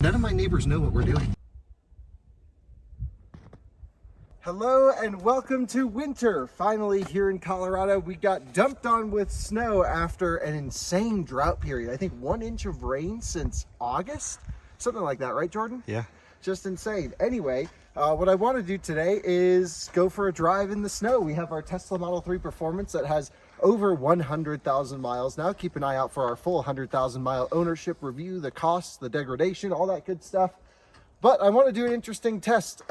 None of my neighbors know what we're doing. Hello and welcome to winter. Finally here in Colorado, we got dumped on with snow after an insane drought period. I think 1 inch of rain since August, something like that, right, Jordan? Yeah. Just insane. Anyway, what I want to do today is go for a drive in the snow. We have our Tesla Model 3 Performance that has over 100,000 miles now. Keep an eye out for our full 100,000 mile ownership review, the costs, the degradation, all that good stuff. But I want to do an interesting test.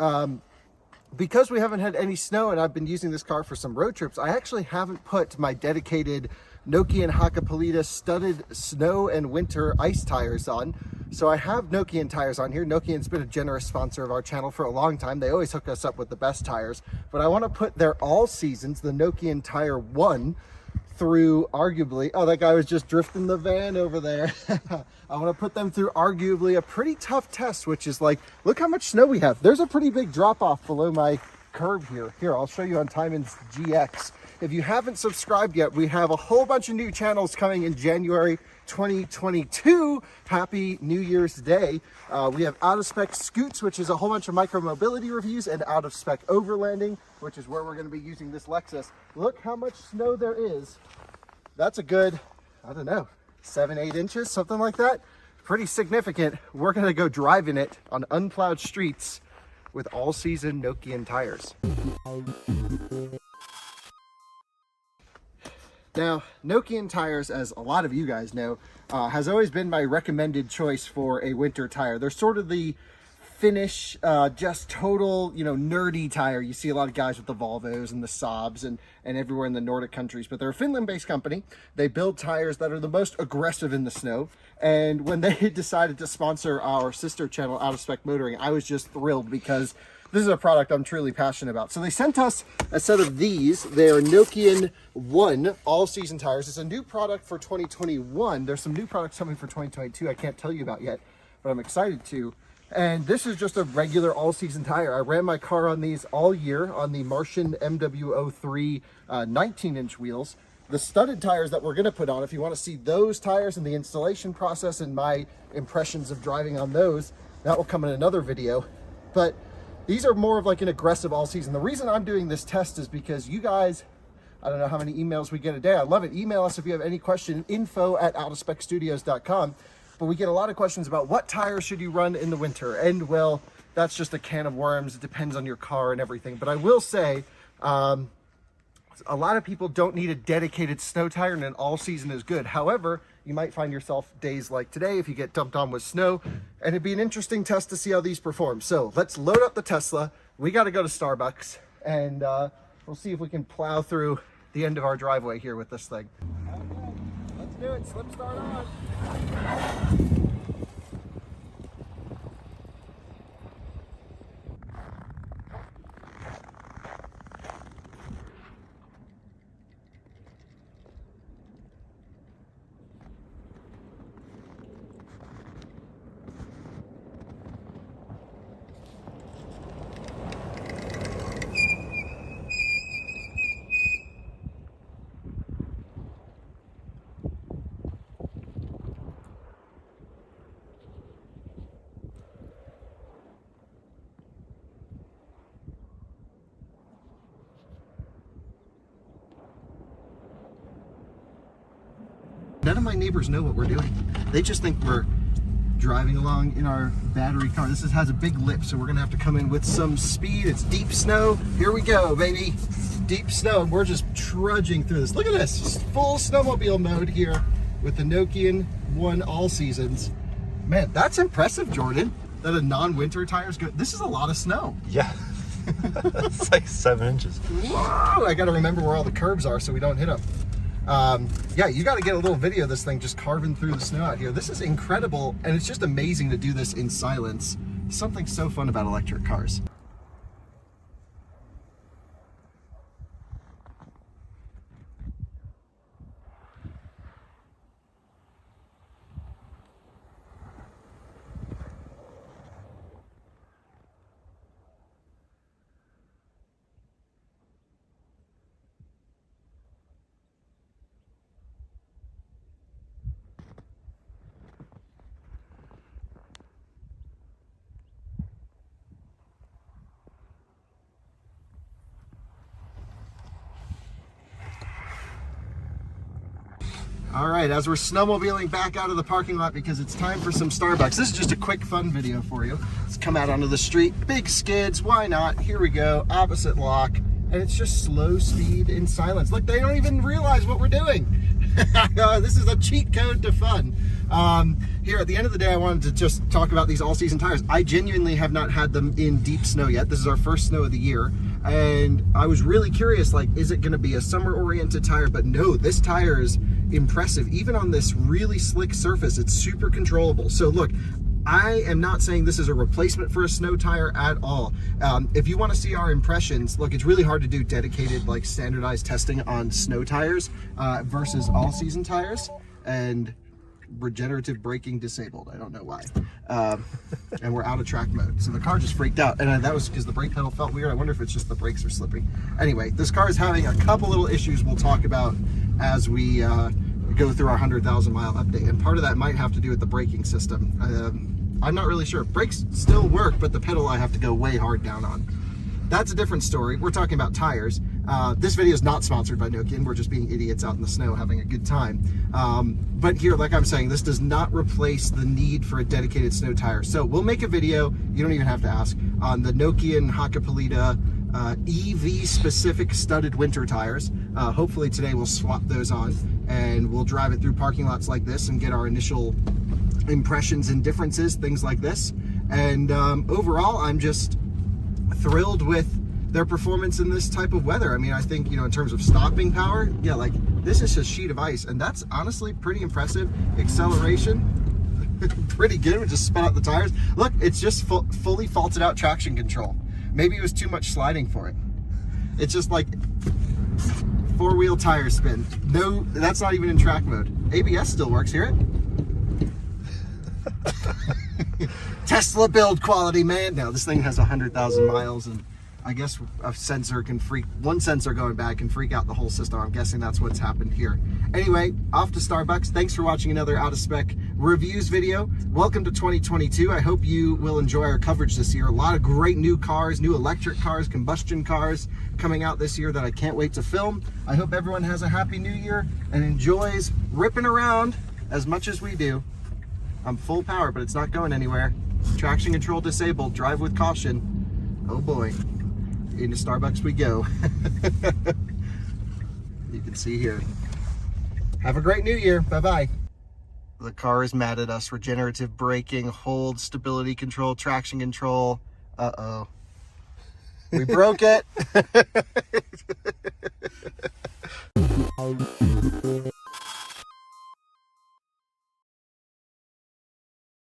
Because we haven't had any snow and I've been using this car for some road trips, I actually haven't put my dedicated Nokian Hakkapeliitta studded snow and winter ice tires on. So I have Nokian tires on here. Nokian's been a generous sponsor of our channel for a long time. They always hook us up with the best tires, but I want to put their all seasons, the Nokian Tyres One, through arguably, oh, that guy was just drifting the van over there. I want to put them through arguably a pretty tough test, which is like, look how much snow we have. There's a pretty big drop off below my curb here. Here, I'll show you on Timon's GX. If you haven't subscribed yet, we have a whole bunch of new channels coming in January 2022. Happy New Year's Day. We have Out of Spec Scoots, which is a whole bunch of micro mobility reviews, and Out of Spec Overlanding, which is where we're going to be using this Lexus. Look how much snow there is. That's a good, I don't know, 7-8 inches, something like that. Pretty significant. We're going to go driving it on unplowed streets with all season Nokian tires. Now, Nokian tires, as a lot of you guys know, has always been my recommended choice for a winter tire. They're sort of the Finnish, just total, nerdy tire. You see a lot of guys with the Volvos and the Saabs and everywhere in the Nordic countries, but they're a Finland-based company. They build tires that are the most aggressive in the snow. And when they decided to sponsor our sister channel, Out of Spec Motoring, I was just thrilled because this is a product I'm truly passionate about. So they sent us a set of these. They are Nokian One all-season tires. It's a new product for 2021. There's some new products coming for 2022 I can't tell you about yet, but I'm excited to. And this is just a regular all-season tire. I ran my car on these all year on the Martian MW03 19-inch wheels. The studded tires that we're going to put on, if you want to see those tires and the installation process and my impressions of driving on those, that will come in another video. But these are more of like an aggressive all-season. The reason I'm doing this test is because you guys, I don't know how many emails we get a day. I love it. Email us if you have any question, info@outofspecstudios.com. But we get a lot of questions about what tires should you run in the winter. And well, that's just a can of worms. It depends on your car and everything. But I will say, a lot of people don't need a dedicated snow tire and an all season is good. However, you might find yourself days like today if you get dumped on with snow, and it'd be an interesting test to see how these perform. So let's load up the Tesla. We got to go to Starbucks and we'll see if we can plow through the end of our driveway here with this thing. Okay, let's do it. Slip start on. None of my neighbors know what we're doing. They just think we're driving along in our battery car. This has a big lip, so we're gonna have to come in with some speed. It's deep snow. Here we go, baby. Deep snow, and we're just trudging through this. Look at this, full snowmobile mode here with the Nokian One all seasons. Man, that's impressive, Jordan, that a non-winter tire's good. This is a lot of snow. Yeah. It's like 7 inches. Whoa, I gotta remember where all the curbs are so we don't hit them. Yeah, you got to get a little video of this thing just carving through the snow out here. This is incredible, and it's just amazing to do this in silence. Something so fun about electric cars. All right, as we're snowmobiling back out of the parking lot because it's time for some Starbucks. This is just a quick fun video for you. Let's come out onto the street. Big skids, why not? Here we go, opposite lock. And it's just slow speed in silence. Look, they don't even realize what we're doing. This is a cheat code to fun. Here at the end of the day, I wanted to just talk about these all-season tires. I genuinely have not had them in deep snow yet. This is our first snow of the year. And I was really curious, like, is it gonna be a summer-oriented tire? But no, this tire is impressive. Even on this really slick surface, it's super controllable. So look, I am not saying this is a replacement for a snow tire at all. If you want to see our impressions, look, it's really hard to do dedicated, like, standardized testing on snow tires versus all-season tires, and regenerative braking disabled. I don't know why. And we're out of track mode. So the car just freaked out, and that was because the brake pedal felt weird. I wonder if it's just the brakes are slipping. Anyway, this car is having a couple little issues we'll talk about as we go through our 100,000 mile update, and part of that might have to do with the braking system. I'm not really sure. Brakes still work, but the pedal I have to go way hard down on. That's a different story. We're talking about tires. This video is not sponsored by Nokian. We're just being idiots out in the snow having a good time. But here, like I'm saying, this does not replace the need for a dedicated snow tire. So we'll make a video, you don't even have to ask, on the Nokian Hakkapeliitta EV specific studded winter tires. Hopefully today we'll swap those on and we'll drive it through parking lots like this and get our initial impressions and differences, things like this. And overall, I'm just thrilled with their performance in this type of weather. I mean, I think, you know, in terms of stopping power, yeah, like, this is a sheet of ice, and that's honestly pretty impressive. Acceleration, pretty good. We just spun out the tires. Look, it's just fully faulted out traction control. Maybe it was too much sliding for it. It's just like four-wheel tire spin. No, that's not even in track mode. ABS still works. Hear it? Tesla build quality, man. Now this thing has 100,000 miles, and I guess a sensor can one sensor going bad can freak out the whole system. I'm guessing that's what's happened here. Anyway, off to Starbucks. Thanks for watching another out of spec reviews video. Welcome to 2022. I hope you will enjoy our coverage this year. A lot of great new cars, new electric cars, combustion cars coming out this year that I can't wait to film. I hope everyone has a happy new year and enjoys ripping around as much as we do. I'm full power, but it's not going anywhere. Traction control disabled. Drive with caution. Oh boy. Into Starbucks we go. You can see here. Have a great new year. Bye-bye. The car is mad at us. Regenerative braking, hold, stability control, traction control. Uh-oh. We broke it.